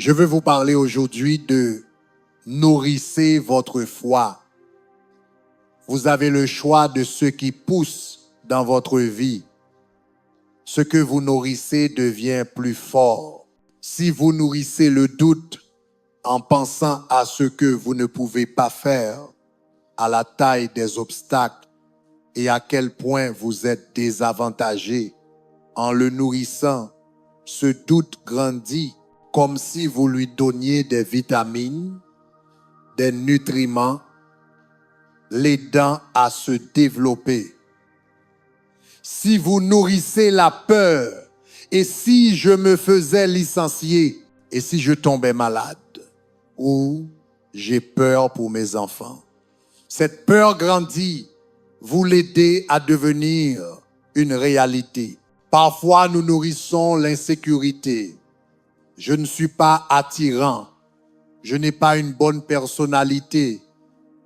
Je veux vous parler aujourd'hui de nourrissez votre foi. Vous avez le choix de ce qui pousse dans votre vie. Ce que vous nourrissez devient plus fort. Si vous nourrissez le doute en pensant à ce que vous ne pouvez pas faire, à la taille des obstacles et à quel point vous êtes désavantagé, en le nourrissant, ce doute grandit comme si vous lui donniez des vitamines, des nutriments, l'aidant à se développer. Si vous nourrissez la peur, et si je me faisais licencier, et si je tombais malade, ou j'ai peur pour mes enfants, cette peur grandit, vous l'aidez à devenir une réalité. Parfois, nous nourrissons l'insécurité. Je ne suis pas attirant. Je n'ai pas une bonne personnalité.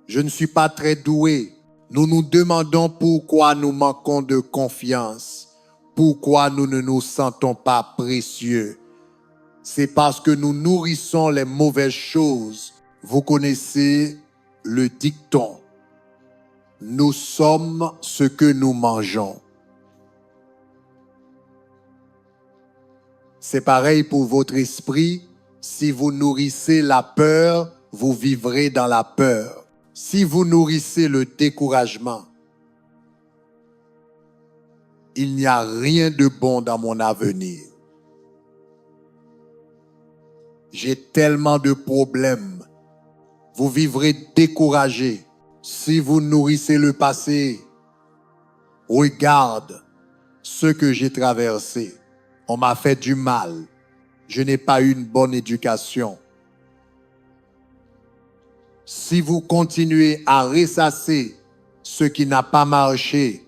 Je ne suis pas très doué. Nous nous demandons pourquoi nous manquons de confiance. Pourquoi nous ne nous sentons pas précieux. C'est parce que nous nourrissons les mauvaises choses. Vous connaissez le dicton. Nous sommes ce que nous mangeons. C'est pareil pour votre esprit. Si vous nourrissez la peur, vous vivrez dans la peur. Si vous nourrissez le découragement, il n'y a rien de bon dans mon avenir. J'ai tellement de problèmes. Vous vivrez découragé. Si vous nourrissez le passé, regarde ce que j'ai traversé. On m'a fait du mal. Je n'ai pas eu une bonne éducation. Si vous continuez à ressasser ce qui n'a pas marché,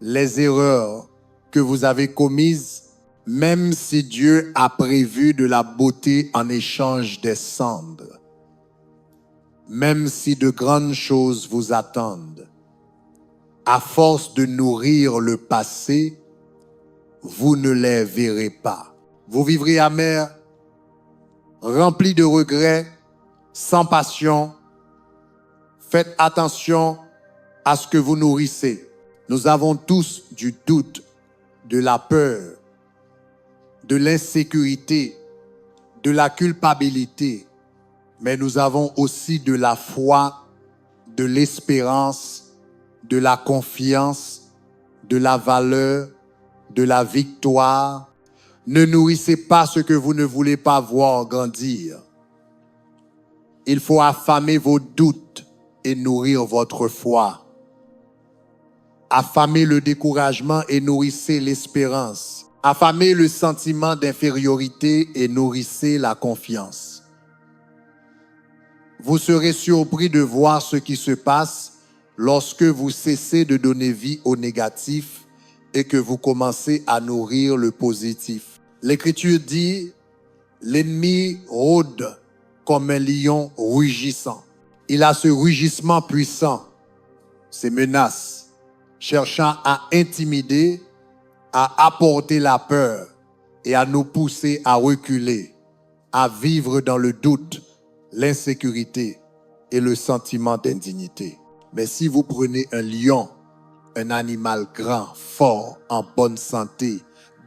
les erreurs que vous avez commises, même si Dieu a prévu de la beauté en échange des cendres, même si de grandes choses vous attendent, à force de nourrir le passé, vous ne les verrez pas. Vous vivrez amer, rempli de regrets, sans passion. Faites attention à ce que vous nourrissez. Nous avons tous du doute, de la peur, de l'insécurité, de la culpabilité, mais nous avons aussi de la foi, de l'espérance, de la confiance, de la valeur, de la victoire. Ne nourrissez pas ce que vous ne voulez pas voir grandir. Il faut affamer vos doutes et nourrir votre foi. Affamez le découragement et nourrissez l'espérance. Affamez le sentiment d'infériorité et nourrissez la confiance. Vous serez surpris de voir ce qui se passe lorsque vous cessez de donner vie au négatif et que vous commencez à nourrir le positif. L'Écriture dit, l'ennemi rôde comme un lion rugissant. Il a ce rugissement puissant, ces menaces, cherchant à intimider, à apporter la peur et à nous pousser à reculer, à vivre dans le doute, l'insécurité et le sentiment d'indignité. Mais si vous prenez un lion, un animal grand, fort, en bonne santé,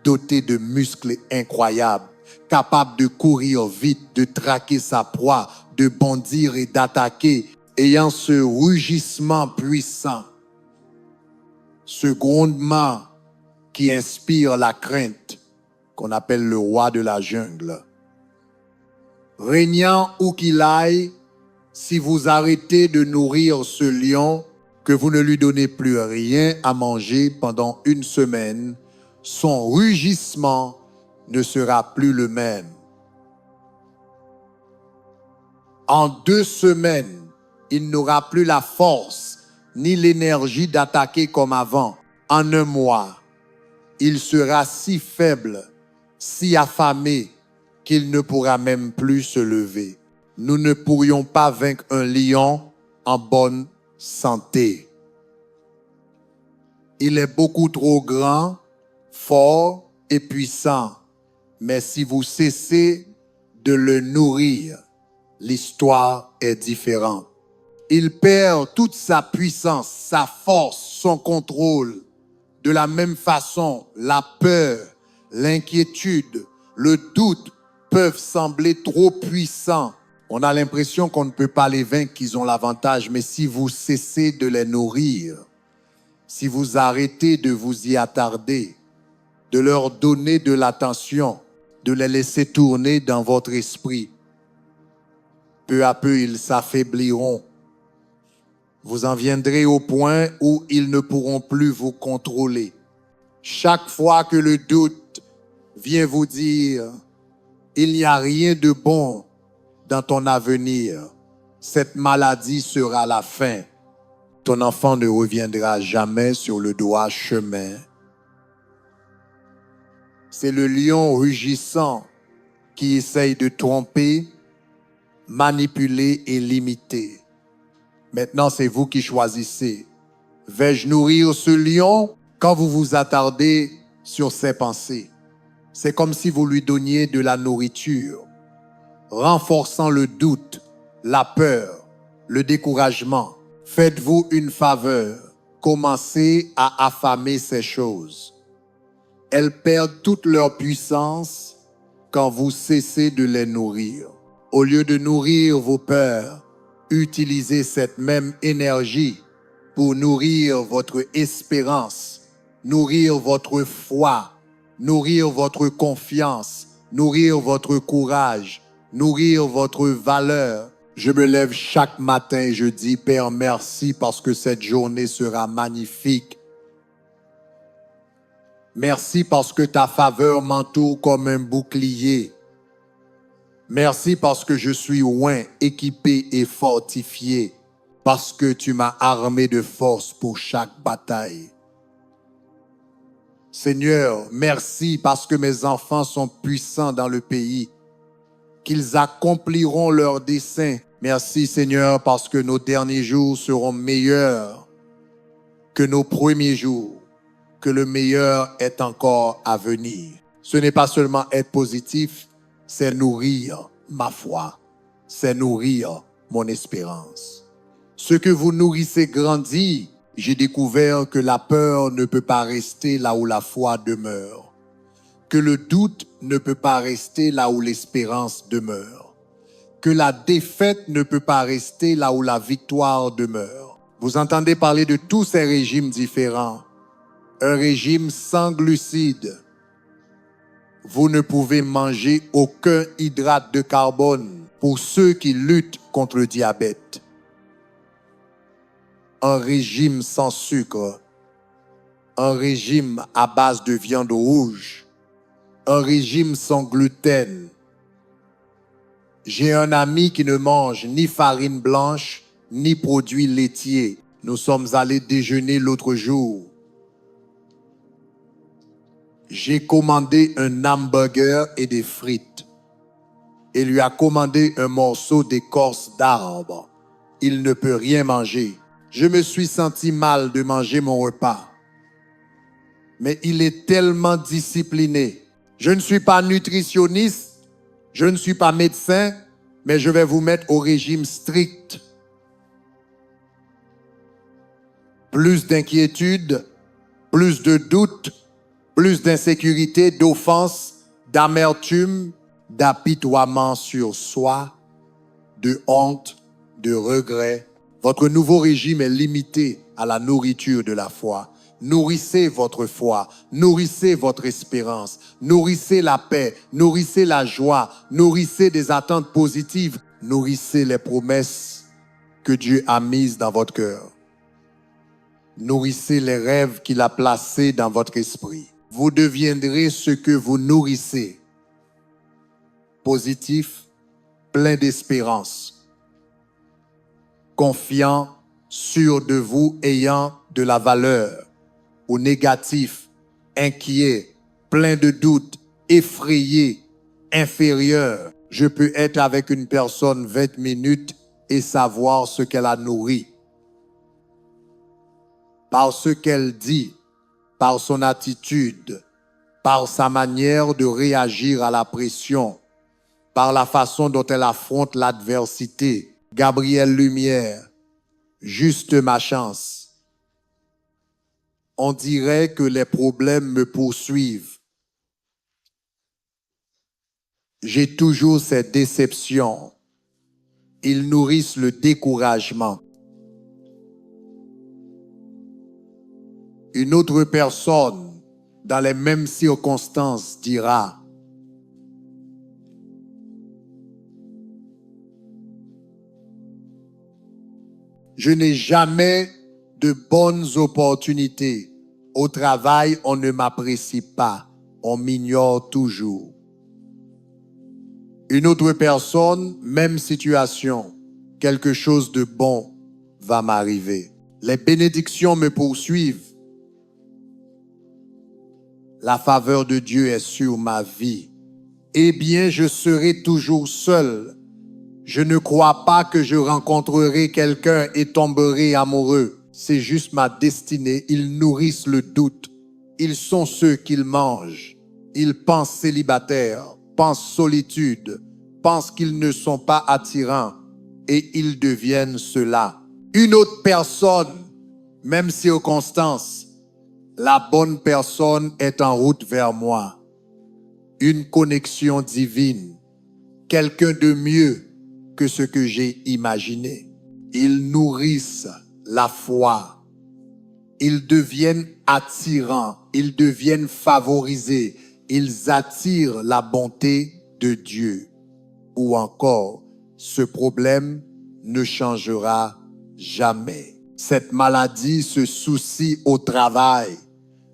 doté de muscles incroyables, capable de courir vite, de traquer sa proie, de bondir et d'attaquer, ayant ce rugissement puissant, ce grondement qui inspire la crainte, qu'on appelle le roi de la jungle. Régnant où qu'il aille, si vous arrêtez de nourrir ce lion, que vous ne lui donnez plus rien à manger pendant une semaine, son rugissement ne sera plus le même. En 2 semaines, il n'aura plus la force ni l'énergie d'attaquer comme avant. En 1 mois, il sera si faible, si affamé, qu'il ne pourra même plus se lever. Nous ne pourrions pas vaincre un lion en bonne santé. Il est beaucoup trop grand, fort et puissant. Mais si vous cessez de le nourrir, l'histoire est différente. Il perd toute sa puissance, sa force, son contrôle. De la même façon, la peur, l'inquiétude, le doute peuvent sembler trop puissants. On a l'impression qu'on ne peut pas les vaincre, qu'ils ont l'avantage, mais si vous cessez de les nourrir, si vous arrêtez de vous y attarder, de leur donner de l'attention, de les laisser tourner dans votre esprit, peu à peu ils s'affaibliront. Vous en viendrez au point où ils ne pourront plus vous contrôler. Chaque fois que le doute vient vous dire « il n'y a rien de bon dans ton avenir, cette maladie sera la fin », ton enfant ne reviendra jamais sur le droit chemin. C'est le lion rugissant qui essaye de tromper, manipuler et limiter. Maintenant, c'est vous qui choisissez. Vais-je nourrir ce lion? Quand vous vous attardez sur ses pensées, c'est comme si vous lui donniez de la nourriture, renforçant le doute, la peur, le découragement. Faites-vous une faveur, commencez à affamer ces choses. Elles perdent toute leur puissance quand vous cessez de les nourrir. Au lieu de nourrir vos peurs, utilisez cette même énergie pour nourrir votre espérance, nourrir votre foi, nourrir votre confiance, nourrir votre courage, nourrir votre valeur. Je me lève chaque matin et je dis, Père, merci parce que cette journée sera magnifique. Merci parce que ta faveur m'entoure comme un bouclier. Merci parce que je suis oint, équipé et fortifié, parce que tu m'as armé de force pour chaque bataille. Seigneur, merci parce que mes enfants sont puissants dans le pays, qu'ils accompliront leurs desseins. Merci Seigneur parce que nos derniers jours seront meilleurs que nos premiers jours, que le meilleur est encore à venir. Ce n'est pas seulement être positif, c'est nourrir ma foi, c'est nourrir mon espérance. Ce que vous nourrissez grandit. J'ai découvert que la peur ne peut pas rester là où la foi demeure, que le doute ne peut pas rester là où l'espérance demeure, que la défaite ne peut pas rester là où la victoire demeure. Vous entendez parler de tous ces régimes différents. Un régime sans glucides. Vous ne pouvez manger aucun hydrate de carbone pour ceux qui luttent contre le diabète. Un régime sans sucre, un régime à base de viande rouge, un régime sans gluten. J'ai un ami qui ne mange ni farine blanche, ni produits laitiers. Nous sommes allés déjeuner l'autre jour. J'ai commandé un hamburger et des frites. Il lui a commandé un morceau d'écorce d'arbre. Il ne peut rien manger. Je me suis senti mal de manger mon repas. Mais il est tellement discipliné. Je ne suis pas nutritionniste, je ne suis pas médecin, mais je vais vous mettre au régime strict. Plus d'inquiétude, plus de doute, plus d'insécurité, d'offense, d'amertume, d'apitoiement sur soi, de honte, de regret. Votre nouveau régime est limité à la nourriture de la foi. Nourrissez votre foi, nourrissez votre espérance, nourrissez la paix, nourrissez la joie, nourrissez des attentes positives, nourrissez les promesses que Dieu a mises dans votre cœur. Nourrissez les rêves qu'il a placés dans votre esprit. Vous deviendrez ce que vous nourrissez. Positif, plein d'espérance, confiant, sûr de vous, ayant de la valeur, ou négatif, inquiet, plein de doutes, effrayé, inférieur. Je peux être avec une personne 20 minutes et savoir ce qu'elle a nourri. Par ce qu'elle dit, par son attitude, par sa manière de réagir à la pression, par la façon dont elle affronte l'adversité. Gabrielle Lumière, juste ma chance. On dirait que les problèmes me poursuivent. J'ai toujours ces déceptions. Ils nourrissent le découragement. Une autre personne, dans les mêmes circonstances, dira: je n'ai jamais de bonnes opportunités. Au travail, on ne m'apprécie pas. On m'ignore toujours. Une autre personne, même situation. Quelque chose de bon va m'arriver. Les bénédictions me poursuivent. La faveur de Dieu est sur ma vie. Eh bien, je serai toujours seul. Je ne crois pas que je rencontrerai quelqu'un et tomberai amoureux. C'est juste ma destinée. Ils nourrissent le doute. Ils sont ceux qu'ils mangent. Ils pensent célibataires, pensent solitude, pensent qu'ils ne sont pas attirants et ils deviennent cela. Une autre personne, même circonstance, la bonne personne est en route vers moi. Une connexion divine, quelqu'un de mieux que ce que j'ai imaginé. Ils nourrissent la foi. Ils deviennent attirants. Ils deviennent favorisés. Ils attirent la bonté de Dieu. Ou encore, ce problème ne changera jamais. Cette maladie se soucie au travail.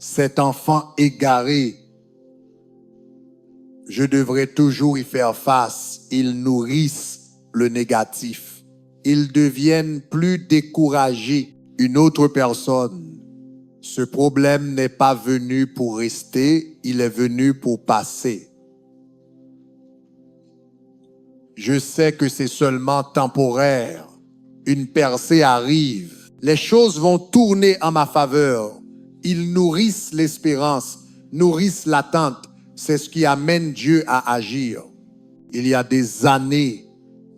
Cet enfant égaré, je devrais toujours y faire face. Ils nourrissent le négatif. Ils deviennent plus découragés. Une autre personne, ce problème n'est pas venu pour rester, il est venu pour passer. Je sais que c'est seulement temporaire. Une percée arrive. Les choses vont tourner en ma faveur. Ils nourrissent l'espérance, nourrissent l'attente. C'est ce qui amène Dieu à agir. Il y a des années,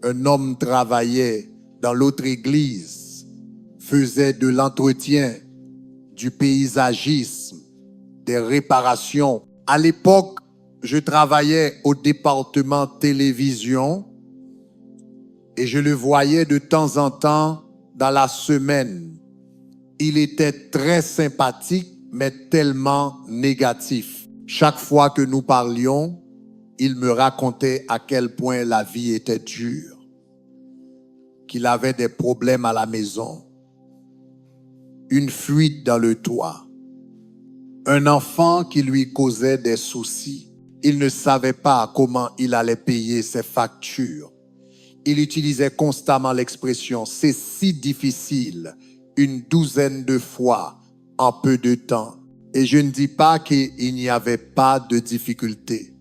un homme travaillait dans l'autre église, faisait de l'entretien, du paysagisme, des réparations. À l'époque, je travaillais au département télévision et je le voyais de temps en temps dans la semaine. Il était très sympathique, mais tellement négatif. Chaque fois que nous parlions, il me racontait à quel point la vie était dure, qu'il avait des problèmes à la maison, une fuite dans le toit, un enfant qui lui causait des soucis. Il ne savait pas comment il allait payer ses factures. Il utilisait constamment l'expression « c'est si difficile » une douzaine de fois en peu de temps. Et je ne dis pas qu'il n'y avait pas de difficultés.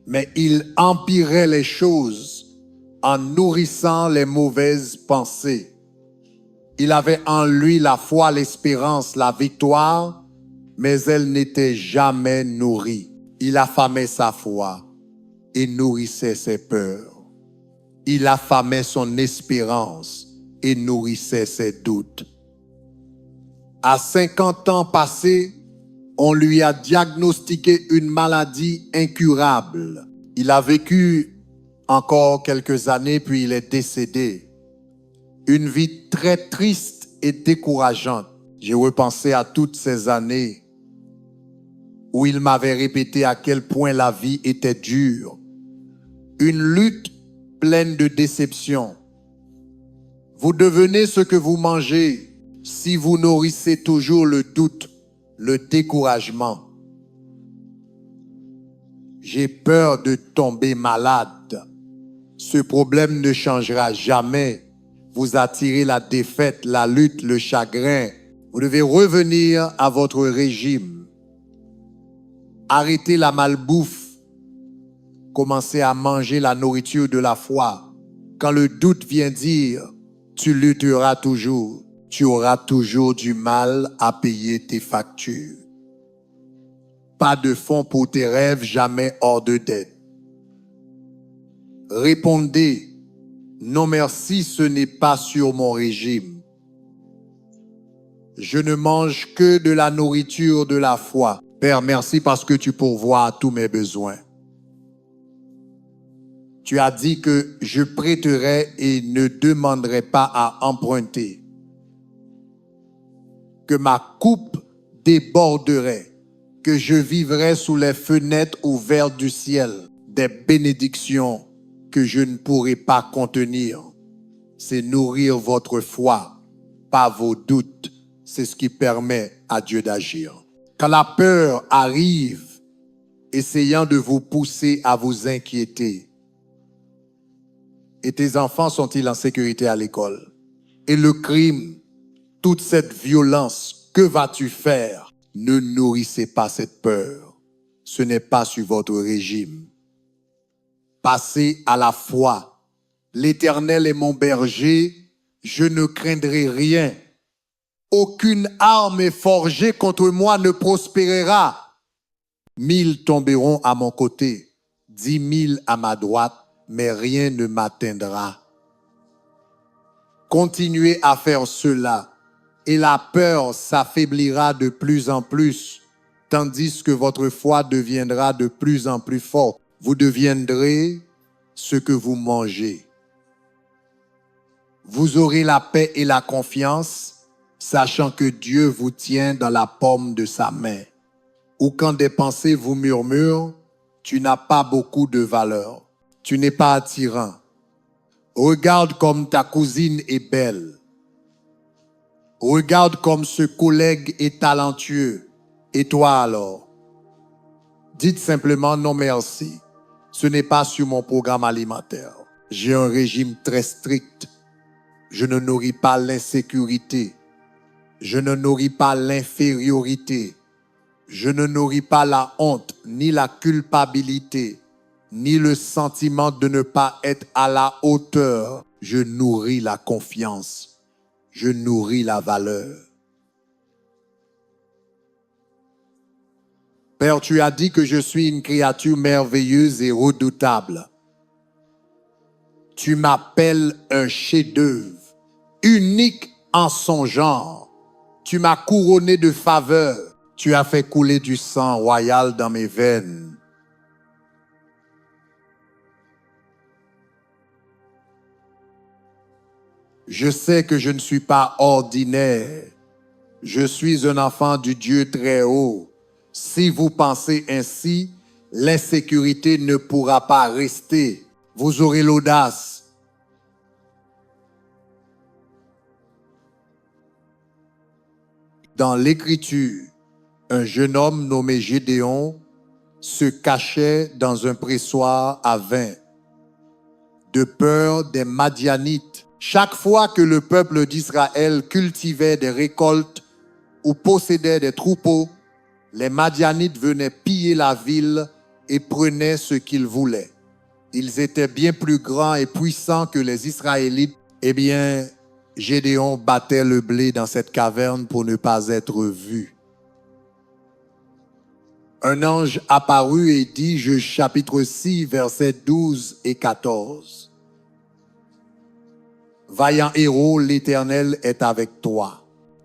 Mais il empirait les choses en nourrissant les mauvaises pensées. Il avait en lui la foi, l'espérance, la victoire, mais elle n'était jamais nourrie. Il affamait sa foi et nourrissait ses peurs. Il affamait son espérance et nourrissait ses doutes. À 50 ans passés, on lui a diagnostiqué une maladie incurable. Il a vécu encore quelques années, puis il est décédé. Une vie très triste et décourageante. J'ai repensé à toutes ces années où il m'avait répété à quel point la vie était dure. Une lutte pleine de déceptions. Vous devenez ce que vous mangez si vous nourrissez toujours le doute, le découragement. J'ai peur de tomber malade. Ce problème ne changera jamais. Vous attirez la défaite, la lutte, le chagrin. Vous devez revenir à votre régime. Arrêtez la malbouffe. Commencez à manger la nourriture de la foi. Quand le doute vient dire, tu lutteras toujours. Tu auras toujours du mal à payer tes factures. Pas de fonds pour tes rêves, jamais hors de dette. Répondez, non merci, ce n'est pas sur mon régime. Je ne mange que de la nourriture de la foi. Père, merci parce que tu pourvois à tous mes besoins. Tu as dit que je prêterai et ne demanderai pas à emprunter. Que ma coupe déborderait. Que je vivrai sous les fenêtres ouvertes du ciel. Des bénédictions que je ne pourrai pas contenir. C'est nourrir votre foi, pas vos doutes. C'est ce qui permet à Dieu d'agir. Quand la peur arrive, essayant de vous pousser à vous inquiéter, et tes enfants sont-ils en sécurité à l'école? Et le crime, toute cette violence, que vas-tu faire? Ne nourrissez pas cette peur. Ce n'est pas sur votre régime. Passez à la foi. L'Éternel est mon berger, je ne craindrai rien. Aucune arme forgée contre moi ne prospérera. 1000 tomberont à mon côté, 10 000 à ma droite, mais rien ne m'atteindra. Continuez à faire cela, et la peur s'affaiblira de plus en plus, tandis que votre foi deviendra de plus en plus forte. Vous deviendrez ce que vous mangez. Vous aurez la paix et la confiance, sachant que Dieu vous tient dans la paume de sa main. Ou quand des pensées vous murmurent, tu n'as pas beaucoup de valeur. Tu n'es pas attirant. Regarde comme ta cousine est belle. Regarde comme ce collègue est talentueux. Et toi alors? Dites simplement non merci. Ce n'est pas sur mon programme alimentaire. J'ai un régime très strict. Je ne nourris pas l'insécurité. Je ne nourris pas l'infériorité. Je ne nourris pas la honte, ni la culpabilité, ni le sentiment de ne pas être à la hauteur. Je nourris la confiance. Je nourris la valeur. Père, tu as dit que je suis une créature merveilleuse et redoutable. Tu m'appelles un chef-d'œuvre, unique en son genre. Tu m'as couronné de faveur. Tu as fait couler du sang royal dans mes veines. Je sais que je ne suis pas ordinaire. Je suis un enfant du Dieu très haut. Si vous pensez ainsi, l'insécurité ne pourra pas rester. Vous aurez l'audace. Dans l'Écriture, un jeune homme nommé Gédéon se cachait dans un pressoir à vin, de peur des Madianites. Chaque fois que le peuple d'Israël cultivait des récoltes ou possédait des troupeaux, les Madianites venaient piller la ville et prenaient ce qu'ils voulaient. Ils étaient bien plus grands et puissants que les Israélites. Eh bien, Gédéon battait le blé dans cette caverne pour ne pas être vu. Un ange apparut et dit, chapitre 6, versets 12 et 14. Vaillant héros, l'Éternel est avec toi.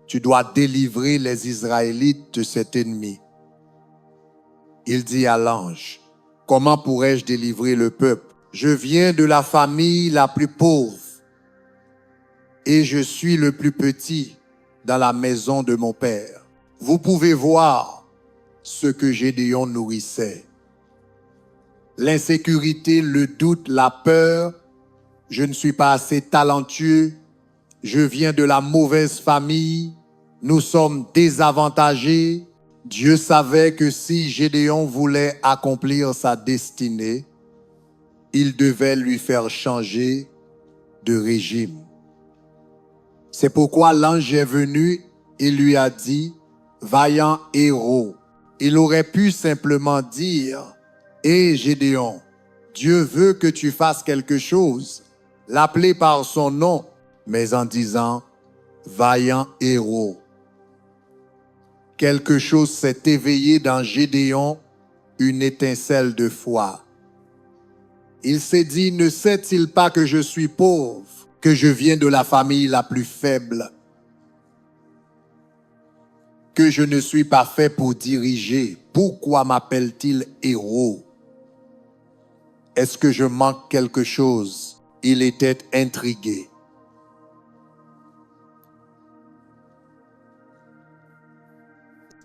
Tu dois délivrer les Israélites de cet ennemi. Il dit à l'ange, comment pourrais-je délivrer le peuple? Je viens de la famille la plus pauvre et je suis le plus petit dans la maison de mon père. Vous pouvez voir ce que Gédéon nourrissait. L'insécurité, le doute, la peur. Je ne suis pas assez talentueux. Je viens de la mauvaise famille. Nous sommes désavantagés. Dieu savait que si Gédéon voulait accomplir sa destinée, il devait lui faire changer de régime. C'est pourquoi l'ange est venu et lui a dit, vaillant héros. Il aurait pu simplement dire, hé Gédéon, Dieu veut que tu fasses quelque chose, l'appeler par son nom, mais en disant, vaillant héros. Quelque chose s'est éveillé dans Gédéon, une étincelle de foi. Il s'est dit, ne sait-il pas que je suis pauvre, que je viens de la famille la plus faible, que je ne suis pas fait pour diriger? Pourquoi m'appelle-t-il héros? Est-ce que je manque quelque chose? Il était intrigué.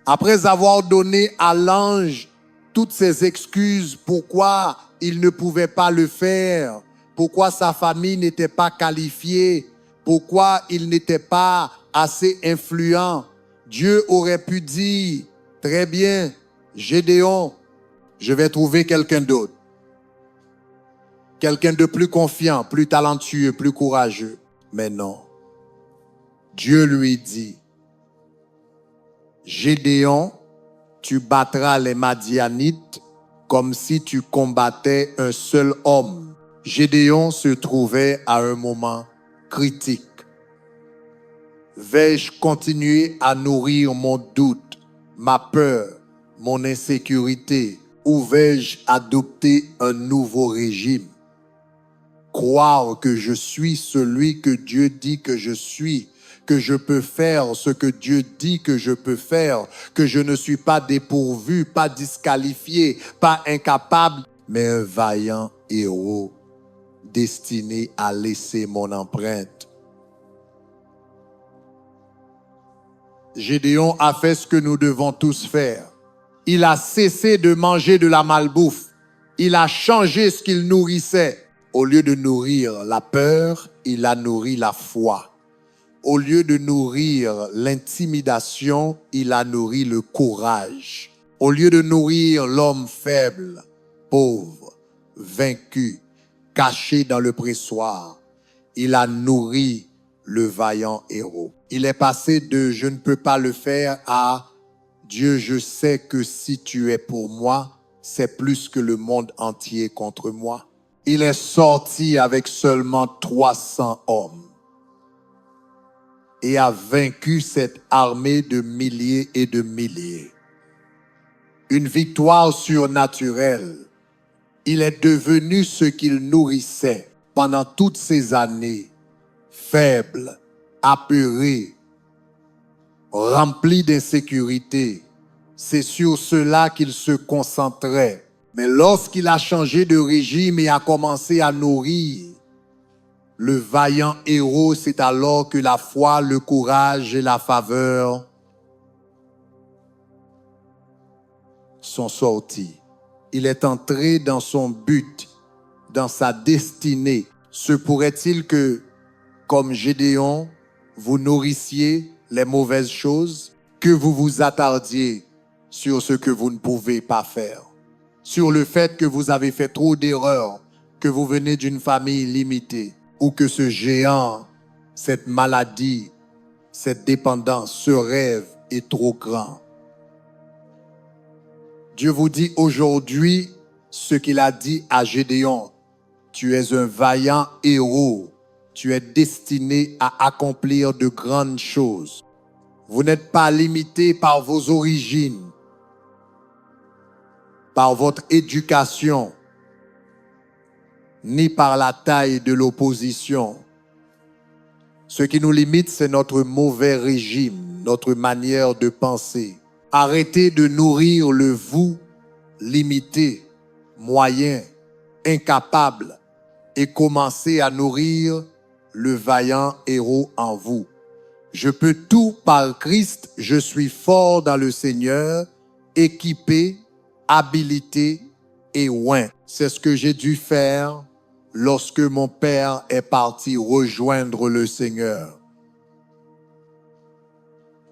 Après avoir donné à l'ange toutes ses excuses pourquoi il ne pouvait pas le faire, pourquoi sa famille n'était pas qualifiée, pourquoi il n'était pas assez influent, Dieu aurait pu dire, très bien, Gédéon, je vais trouver quelqu'un d'autre. Quelqu'un de plus confiant, plus talentueux, plus courageux. Mais non. Dieu lui dit, Gédéon, tu battras les Madianites comme si tu combattais un seul homme. Gédéon se trouvait à un moment critique. Vais-je continuer à nourrir mon doute, ma peur, mon insécurité, ou vais-je adopter un nouveau régime? Croire que je suis celui que Dieu dit que je suis, que je peux faire ce que Dieu dit que je peux faire, que je ne suis pas dépourvu, pas disqualifié, pas incapable, mais un vaillant héros destiné à laisser mon empreinte. Gédéon a fait ce que nous devons tous faire. Il a cessé de manger de la malbouffe. Il a changé ce qu'il nourrissait. Au lieu de nourrir la peur, il a nourri la foi. Au lieu de nourrir l'intimidation, il a nourri le courage. Au lieu de nourrir l'homme faible, pauvre, vaincu, caché dans le pressoir, il a nourri le vaillant héros. Il est passé de « je ne peux pas le faire » à « Dieu, je sais que si tu es pour moi, c'est plus que le monde entier contre moi. » Il est sorti avec seulement 300 hommes et a vaincu cette armée de milliers et de milliers. Une victoire surnaturelle. Il est devenu ce qu'il nourrissait pendant toutes ces années, faible, apeuré, rempli d'insécurité. C'est sur cela qu'il se concentrait. Mais lorsqu'il a changé de régime et a commencé à nourrir le vaillant héros, c'est alors que la foi, le courage et la faveur sont sortis. Il est entré dans son but, dans sa destinée. Se pourrait-il que, comme Gédéon, vous nourrissiez les mauvaises choses, que vous vous attardiez sur ce que vous ne pouvez pas faire, sur le fait que vous avez fait trop d'erreurs, que vous venez d'une famille limitée, ou que ce géant, cette maladie, cette dépendance, ce rêve est trop grand. Dieu vous dit aujourd'hui ce qu'il a dit à Gédéon. Tu es un vaillant héros. Tu es destiné à accomplir de grandes choses. Vous n'êtes pas limité par vos origines, par votre éducation, ni par la taille de l'opposition. Ce qui nous limite, c'est notre mauvais régime, notre manière de penser. Arrêtez de nourrir le vous limité, moyen, incapable et commencez à nourrir le vaillant héros en vous. Je peux tout par Christ, je suis fort dans le Seigneur, équipé, habilité et oint. C'est ce que j'ai dû faire lorsque mon père est parti rejoindre le Seigneur.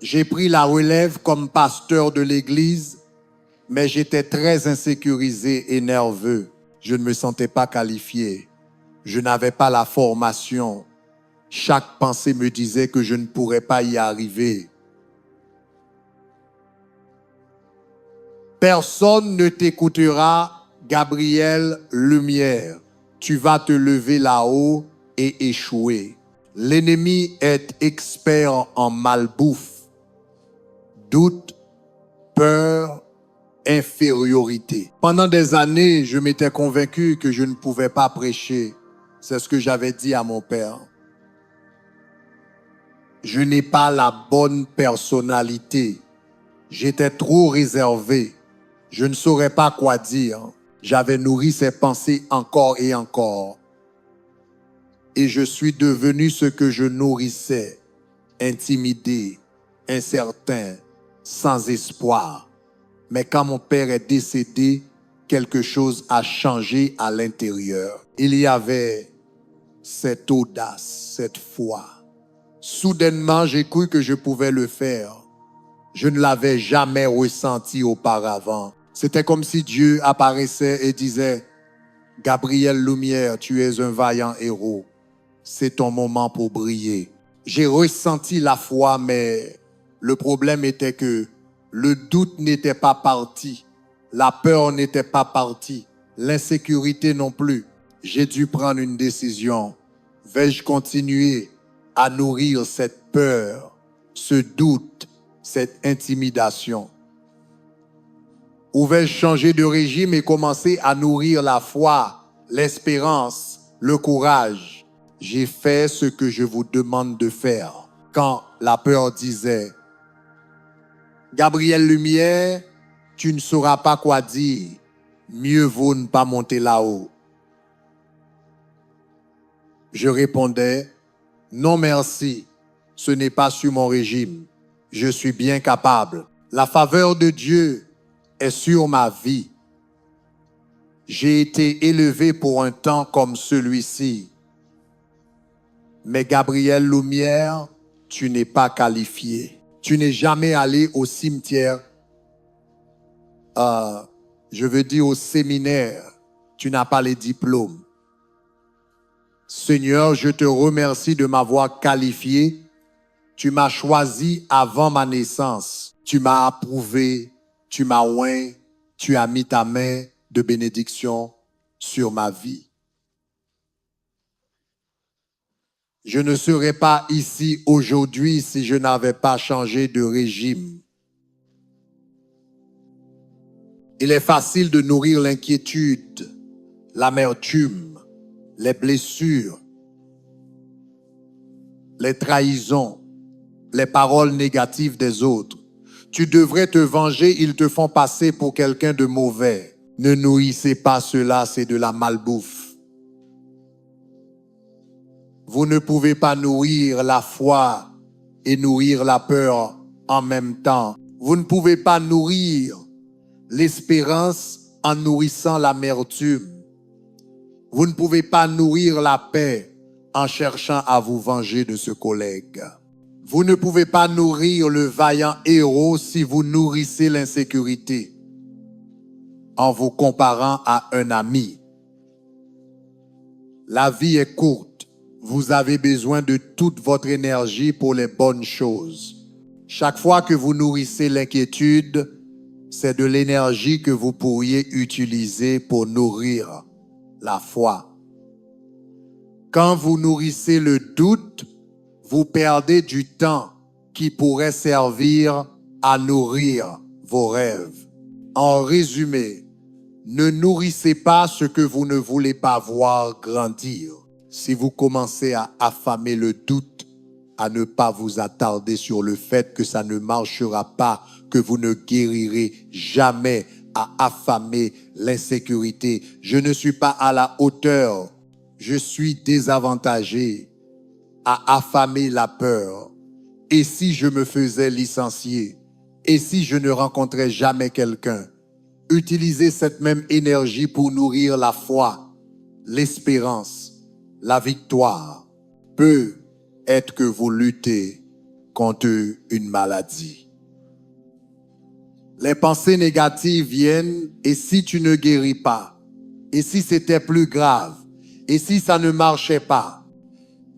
J'ai pris la relève comme pasteur de l'église, mais j'étais très insécurisé et nerveux. Je ne me sentais pas qualifié. Je n'avais pas la formation. Chaque pensée me disait que je ne pourrais pas y arriver. Personne ne t'écoutera, Gabriel Lumière. Tu vas te lever là-haut et échouer. L'ennemi est expert en malbouffe, doute, peur, infériorité. Pendant des années, je m'étais convaincu que je ne pouvais pas prêcher. C'est ce que j'avais dit à mon père. Je n'ai pas la bonne personnalité. J'étais trop réservé. Je ne saurais pas quoi dire. J'avais nourri ces pensées encore et encore. Et je suis devenu ce que je nourrissais, intimidé, incertain, sans espoir. Mais quand mon père est décédé, quelque chose a changé à l'intérieur. Il y avait cette audace, cette foi. Soudainement, j'ai cru que je pouvais le faire. Je ne l'avais jamais ressenti auparavant. C'était comme si Dieu apparaissait et disait, « Gabriel Lumière, tu es un vaillant héros. C'est ton moment pour briller. » J'ai ressenti la foi, mais le problème était que le doute n'était pas parti. La peur n'était pas partie. L'insécurité non plus. J'ai dû prendre une décision. Vais-je continuer à nourrir cette peur, ce doute, cette intimidation? Ou vais-je changer de régime et commencer à nourrir la foi, l'espérance, le courage? J'ai fait ce que je vous demande de faire. Quand la peur disait, « Gabriel Lumière, tu ne sauras pas quoi dire. Mieux vaut ne pas monter là-haut. » Je répondais, « Non merci, ce n'est pas sur mon régime. Je suis bien capable. La faveur de Dieu est sur ma vie. J'ai été élevé pour un temps comme celui-ci. Mais Gabriel Lumière, tu n'es pas qualifié. Tu n'es jamais allé au cimetière, je veux dire au séminaire. Tu n'as pas les diplômes. Seigneur, je te remercie de m'avoir qualifié. Tu m'as choisi avant ma naissance. Tu m'as approuvé, tu m'as oint, tu as mis ta main de bénédiction sur ma vie. Je ne serais pas ici aujourd'hui si je n'avais pas changé de régime. Il est facile de nourrir l'inquiétude, l'amertume, les blessures, les trahisons, les paroles négatives des autres. Tu devrais te venger, ils te font passer pour quelqu'un de mauvais. Ne nourrissez pas cela, c'est de la malbouffe. Vous ne pouvez pas nourrir la foi et nourrir la peur en même temps. Vous ne pouvez pas nourrir l'espérance en nourrissant l'amertume. Vous ne pouvez pas nourrir la paix en cherchant à vous venger de ce collègue. Vous ne pouvez pas nourrir le vaillant héros si vous nourrissez l'insécurité en vous comparant à un ami. La vie est courte. Vous avez besoin de toute votre énergie pour les bonnes choses. Chaque fois que vous nourrissez l'inquiétude, c'est de l'énergie que vous pourriez utiliser pour nourrir la foi. Quand vous nourrissez le doute, vous perdez du temps qui pourrait servir à nourrir vos rêves. En résumé, ne nourrissez pas ce que vous ne voulez pas voir grandir. Si vous commencez à affamer le doute, à ne pas vous attarder sur le fait que ça ne marchera pas, que vous ne guérirez jamais, à affamer l'insécurité. Je ne suis pas à la hauteur, je suis désavantagé, à affamer la peur. Et si je me faisais licencier? Et si je ne rencontrais jamais quelqu'un? Utilisez cette même énergie pour nourrir la foi, l'espérance, la victoire. Peut être que vous luttez contre une maladie. Les pensées négatives viennent, et si tu ne guéris pas? Et si c'était plus grave? Et si ça ne marchait pas?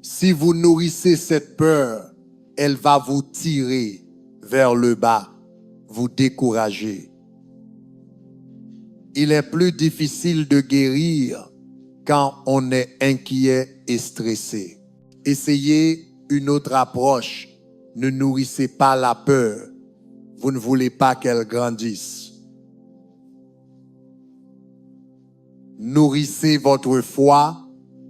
Si vous nourrissez cette peur, elle va vous tirer vers le bas, vous décourager. Il est plus difficile de guérir quand on est inquiet et stressé. Essayez une autre approche. Ne nourrissez pas la peur. Vous ne voulez pas qu'elle grandisse. nourrissez votre foi,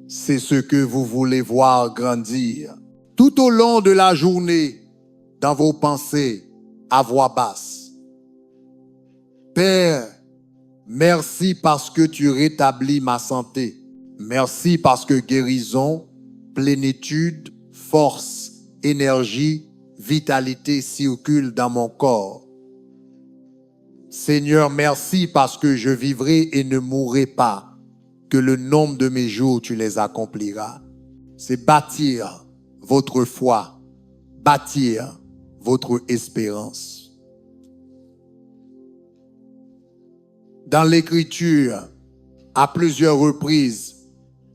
c'est ce que vous voulez voir grandir. Tout au long de la journée, dans vos pensées, à voix basse. Père, merci parce que tu rétablis ma santé. Merci parce que guérison, plénitude, force, énergie, vitalité circulent dans mon corps. Seigneur, merci parce que je vivrai et ne mourrai pas, que le nombre de mes jours, tu les accompliras. C'est bâtir votre foi, bâtir votre espérance. Dans l'Écriture, à plusieurs reprises,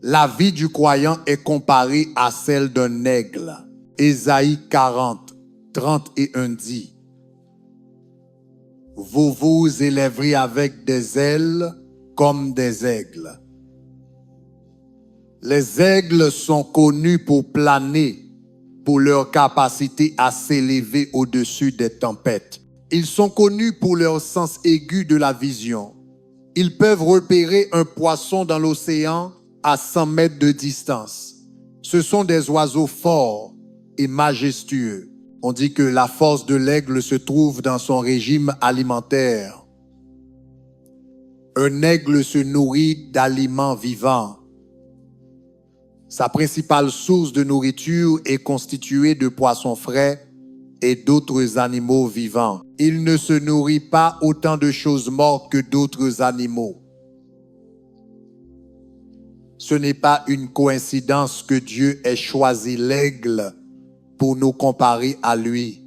la vie du croyant est comparée à celle d'un aigle. Ésaïe 40, 31 dit: vous vous élèverez avec des ailes comme des aigles. Les aigles sont connus pour planer, pour leur capacité à s'élever au-dessus des tempêtes. Ils sont connus pour leur sens aigu de la vision. Ils peuvent repérer un poisson dans l'océan à 100 mètres de distance. Ce sont des oiseaux forts et majestueux. On dit que la force de l'aigle se trouve dans son régime alimentaire. Un aigle se nourrit d'aliments vivants. Sa principale source de nourriture est constituée de poissons frais et d'autres animaux vivants. Il ne se nourrit pas autant de choses mortes que d'autres animaux. Ce n'est pas une coïncidence que Dieu ait choisi l'aigle pour nous comparer à lui.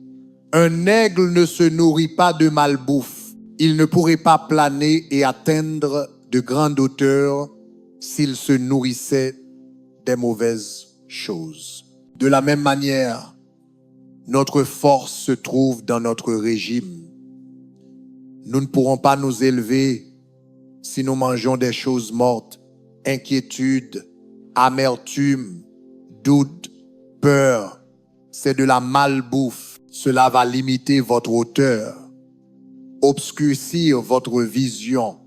Un aigle ne se nourrit pas de malbouffe. Il ne pourrait pas planer et atteindre de grandes hauteurs s'il se nourrissait des mauvaises choses. De la même manière, notre force se trouve dans notre régime. Nous ne pourrons pas nous élever si nous mangeons des choses mortes, inquiétude, amertume, doute, peur. C'est de la malbouffe. Cela va limiter votre hauteur, obscurcir votre vision,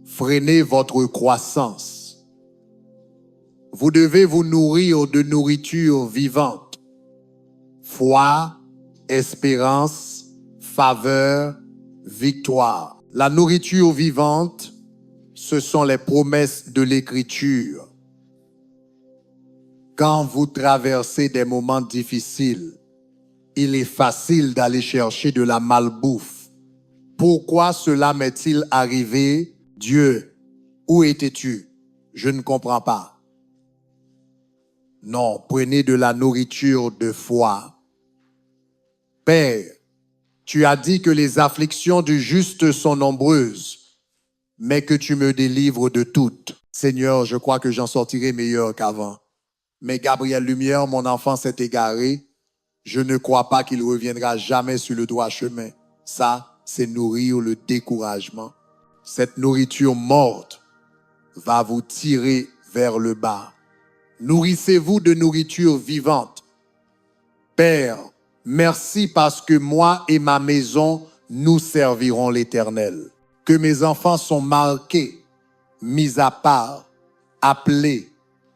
freiner votre croissance. Vous devez vous nourrir de nourriture vivante. Foi, espérance, faveur, victoire. La nourriture vivante, ce sont les promesses de l'Écriture. Quand vous traversez des moments difficiles, il est facile d'aller chercher de la malbouffe. Pourquoi cela m'est-il arrivé? Dieu, où étais-tu? Je ne comprends pas. Non, prenez de la nourriture de foi. Père, tu as dit que les afflictions du juste sont nombreuses, mais que tu me délivres de toutes. Seigneur, je crois que j'en sortirai meilleur qu'avant. Mais Gabriel Lumière, mon enfant s'est égaré. Je ne crois pas qu'il reviendra jamais sur le droit chemin. Ça, c'est nourrir le découragement. Cette nourriture morte va vous tirer vers le bas. Nourrissez-vous de nourriture vivante. Père, merci parce que moi et ma maison, nous servirons l'Éternel. Que mes enfants sont marqués, mis à part, appelés,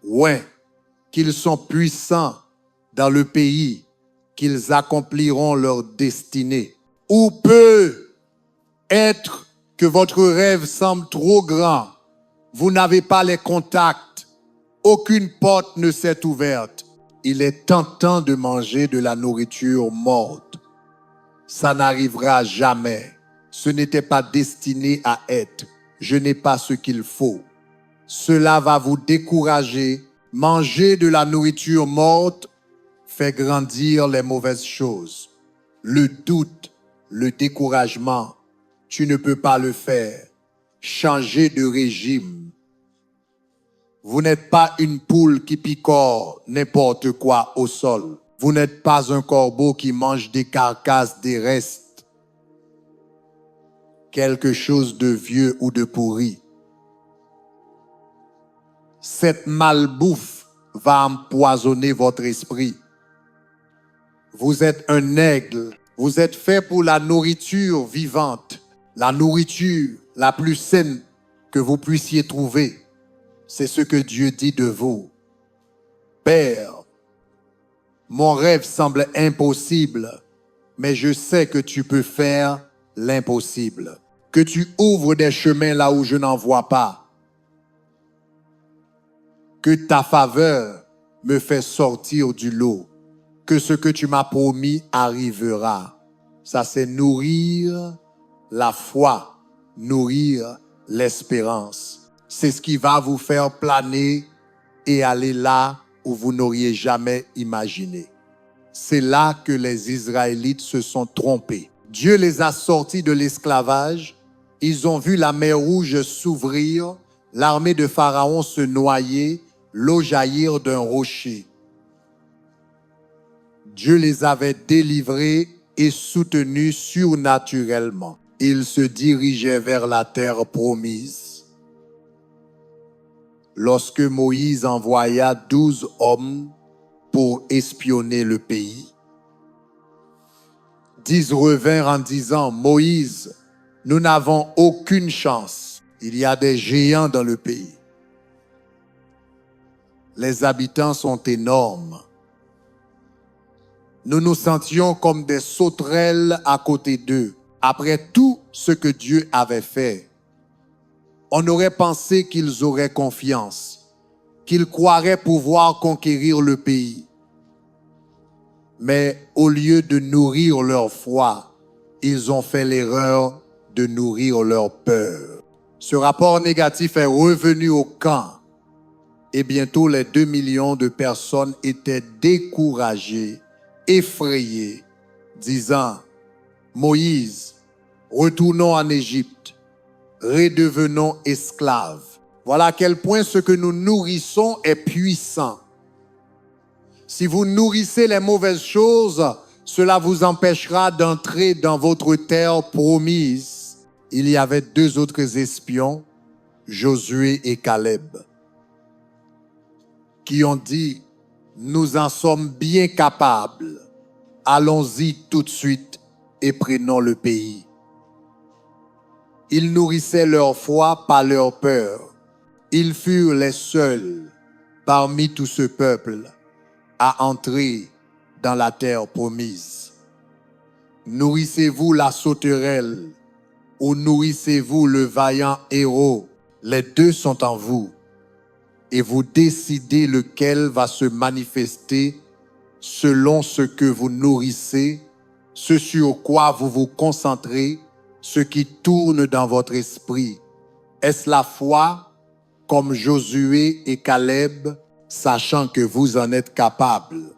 ouais, qu'ils sont puissants dans le pays, qu'ils accompliront leur destinée. Ou peut être que votre rêve semble trop grand, vous n'avez pas les contacts, aucune porte ne s'est ouverte. Il est tentant de manger de la nourriture morte. Ça n'arrivera jamais. Ce n'était pas destiné à être. Je n'ai pas ce qu'il faut. Cela va vous décourager. Manger de la nourriture morte fait grandir les mauvaises choses. Le doute, le découragement, tu ne peux pas le faire. Changer de régime. Vous n'êtes pas une poule qui picore n'importe quoi au sol. Vous n'êtes pas un corbeau qui mange des carcasses, des restes. Quelque chose de vieux ou de pourri. Cette malbouffe va empoisonner votre esprit. Vous êtes un aigle. Vous êtes fait pour la nourriture vivante. La nourriture la plus saine que vous puissiez trouver. C'est ce que Dieu dit de vous. Père, mon rêve semble impossible, mais je sais que tu peux faire l'impossible. Que tu ouvres des chemins là où je n'en vois pas. Que ta faveur me fait sortir du lot. Que ce que tu m'as promis arrivera. Ça, c'est nourrir la foi, nourrir l'espérance. C'est ce qui va vous faire planer et aller là où vous n'auriez jamais imaginé. C'est là que les Israélites se sont trompés. Dieu les a sortis de l'esclavage. Ils ont vu la mer Rouge s'ouvrir, l'armée de Pharaon se noyer, l'eau jaillir d'un rocher. Dieu les avait délivrés et soutenus surnaturellement. Ils se dirigeaient vers la terre promise. Lorsque Moïse envoya 12 hommes pour espionner le pays, 10 revinrent en disant, « Moïse, nous n'avons aucune chance. Il y a des géants dans le pays. Les habitants sont énormes. Nous nous sentions comme des sauterelles à côté d'eux. Après tout ce que Dieu avait fait, on aurait pensé qu'ils auraient confiance, qu'ils croiraient pouvoir conquérir le pays. Mais au lieu de nourrir leur foi, ils ont fait l'erreur de nourrir leur peur. Ce rapport négatif est revenu au camp et bientôt les 2 millions de personnes étaient découragées, effrayées, disant, « Moïse, retournons en Égypte, redevenons esclaves. » Voilà à quel point ce que nous nourrissons est puissant. Si vous nourrissez les mauvaises choses, cela vous empêchera d'entrer dans votre terre promise. Il y avait 2 autres espions, Josué et Caleb, qui ont dit, « Nous en sommes bien capables. Allons-y tout de suite et prenons le pays. » Ils nourrissaient leur foi par leur peur. Ils furent les seuls parmi tout ce peuple à entrer dans la terre promise. Nourrissez-vous la sauterelle ou nourrissez-vous le vaillant héros? Les 2 sont en vous et vous décidez lequel va se manifester selon ce que vous nourrissez, ce sur quoi vous vous concentrez, ce qui tourne dans votre esprit. Est-ce la foi comme Josué et Caleb, sachant que vous en êtes capables?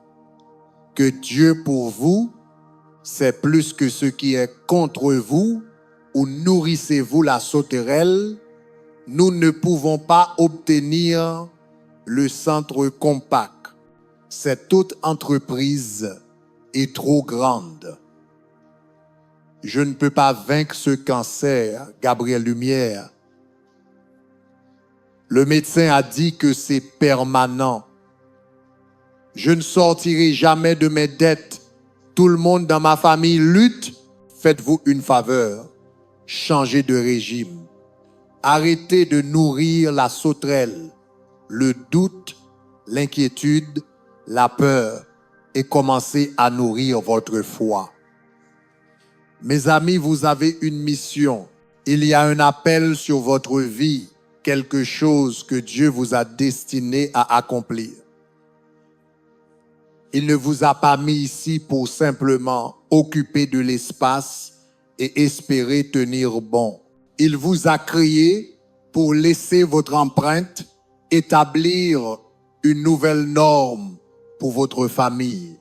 Que Dieu pour vous, c'est plus que ce qui est contre vous, ou nourrissez-vous la sauterelle? Nous ne pouvons pas obtenir le centre compact. Cette haute entreprise est trop grande. Je ne peux pas vaincre ce cancer, Gabriel Lumière. Le médecin a dit que c'est permanent. Je ne sortirai jamais de mes dettes. Tout le monde dans ma famille lutte. Faites-vous une faveur. Changez de régime. Arrêtez de nourrir la sauterelle, le doute, l'inquiétude, la peur et commencez à nourrir votre foi. Mes amis, vous avez une mission. Il y a un appel sur votre vie, quelque chose que Dieu vous a destiné à accomplir. Il ne vous a pas mis ici pour simplement occuper de l'espace et espérer tenir bon. Il vous a créé pour laisser votre empreinte, établir une nouvelle norme pour votre famille.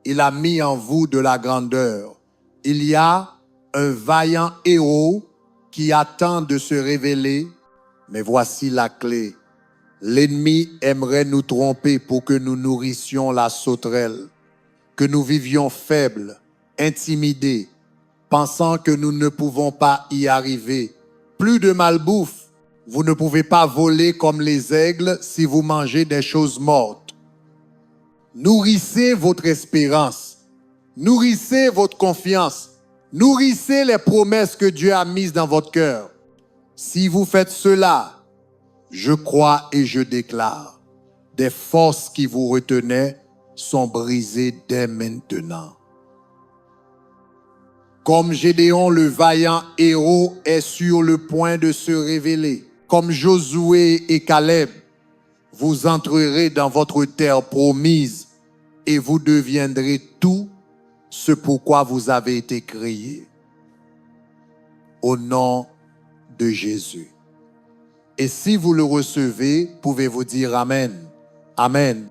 Il a mis en vous de la grandeur. Il y a un vaillant héros qui attend de se révéler, mais voici la clé. L'ennemi aimerait nous tromper pour que nous nourrissions la sauterelle, que nous vivions faibles, intimidés, pensant que nous ne pouvons pas y arriver. Plus de malbouffe. Vous ne pouvez pas voler comme les aigles si vous mangez des choses mortes. Nourrissez votre espérance. Nourrissez votre confiance. Nourrissez les promesses que Dieu a mises dans votre cœur. Si vous faites cela, je crois et je déclare, des forces qui vous retenaient sont brisées dès maintenant. Comme Gédéon, le vaillant héros, est sur le point de se révéler, comme Josué et Caleb, vous entrerez dans votre terre promise et vous deviendrez tout ce pourquoi vous avez été créés. Au nom de Jésus. Et si vous le recevez, pouvez-vous dire Amen. Amen.